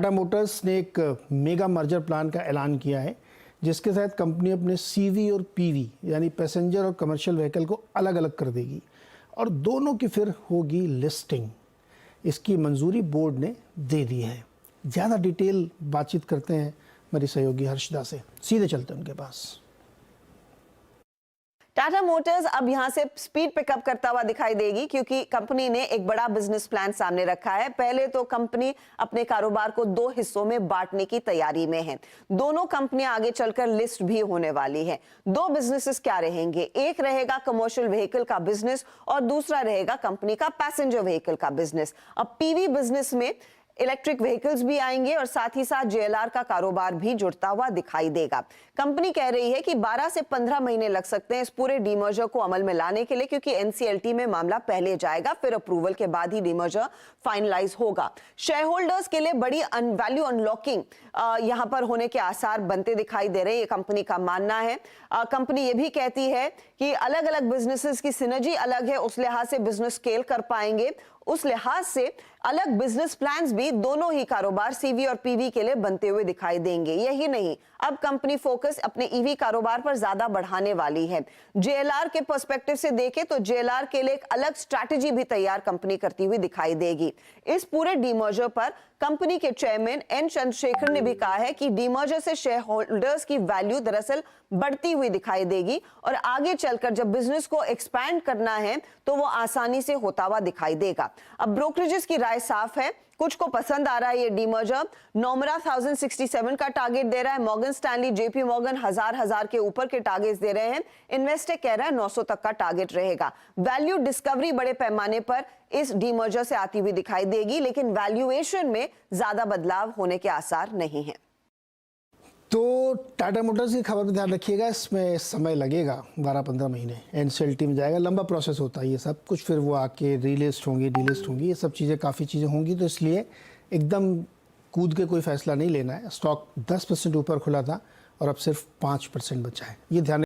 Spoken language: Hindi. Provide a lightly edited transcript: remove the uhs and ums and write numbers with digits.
टाटा मोटर्स ने एक मेगा मर्जर प्लान का ऐलान किया है, जिसके तहत कंपनी अपने सीवी और पीवी यानी पैसेंजर और कमर्शियल व्हीकल को अलग अलग कर देगी और दोनों की फिर होगी लिस्टिंग। इसकी मंजूरी बोर्ड ने दे दी है। ज़्यादा डिटेल बातचीत करते हैं मेरी सहयोगी हर्षदा से, सीधे चलते हैं उनके पास। टाटा मोटर्स अब यहां से स्पीड पिकअप करता हुआ दिखाई देगी, क्योंकि कंपनी ने एक बड़ा बिजनेस प्लान सामने रखा है। पहले तो कंपनी अपने कारोबार को 2 हिस्सों में बांटने की तैयारी में है। दोनों कंपनियां आगे चलकर लिस्ट भी होने वाली है। 2 बिजनेसेस क्या रहेंगे, एक रहेगा कमर्शियल व्हीकल का बिजनेस और दूसरा रहेगा कंपनी का पैसेंजर व्हीकल का बिजनेस। अब पीवी बिजनेस में इलेक्ट्रिक व्हीकल्स भी आएंगे और साथ ही साथ जेएलआर का कारोबार भी जुड़ता हुआ दिखाई देगा। कंपनी कह रही है कि 12 से 15 महीने लग सकते हैं इस पूरे डीमर्जर को अमल में लाने के लिए, क्योंकि एनसीएलटी में मामला पहले जाएगा, फिर अप्रूवल के बाद ही डीमर्जर फाइनलाइज होगा। शेयर होल्डर्स के लिए बड़ी वैल्यू अनलॉकिंग यहां पर होने के आसार बनते दिखाई दे रहे हैं, ये कंपनी का मानना है। कंपनी ये भी कहती है कि अलग अलग बिजनेसेस की सिनर्जी अलग है, उस लिहाज से बिजनेस स्केल कर पाएंगे, उस लिहाज से अलग बिजनेस प्लान्स भी दोनों ही कारोबार सीवी और पीवी के लिए बनते हुए दिखाई देंगे। यही नहीं, अब कंपनी फोकस अपने ईवी कारोबार पर ज्यादा बढ़ाने वाली है। जेएलआर के पर्सपेक्टिव से देखें तो जेएलआर के लिए एक अलग स्ट्रैटेजी भी तैयार कंपनी करती हुई दिखाई देगी। इस पूरे डीमर्जर पर कंपनी के चेयरमैन एन चंद्रशेखर ने भी कहा है कि डीमर्जर से शेयर होल्डर्स की वैल्यू दरअसल बढ़ती हुई दिखाई देगी और आगे चलकर जब बिजनेस को एक्सपैंड करना है तो वो आसानी से होता हुआ दिखाई देगा। अब ब्रोकरेजेस की राय साफ है, कुछ को पसंद आ रहा है ये डीमर्जर। नोमरा 1067 का टारगेट दे रहा है, मॉर्गन स्टैनली, जेपी मॉर्गन हजार के ऊपर के टारगेट्स दे रहे हैं, इन्वेस्टेक कह रहा है 900 तक का टारगेट रहेगा। वैल्यू डिस्कवरी बड़े पैमाने पर इस डीमर्जर से आती हुई दिखाई देगी, लेकिन वैल्यूएशन में ज्यादा बदलाव होने के आसार नहीं है। तो टाटा मोटर्स की खबर में ध्यान रखिएगा, इसमें समय लगेगा 12-15 महीने, एनसीएलटी में जाएगा, लंबा प्रोसेस होता है ये सब कुछ, फिर वो आके रीलिस्ट होंगी, डीलिस्ट होंगी, ये सब चीज़ें काफ़ी चीज़ें होंगी। तो इसलिए एकदम कूद के कोई फैसला नहीं लेना है। स्टॉक 10% ऊपर खुला था और अब सिर्फ 5% बचा है, ये ध्यान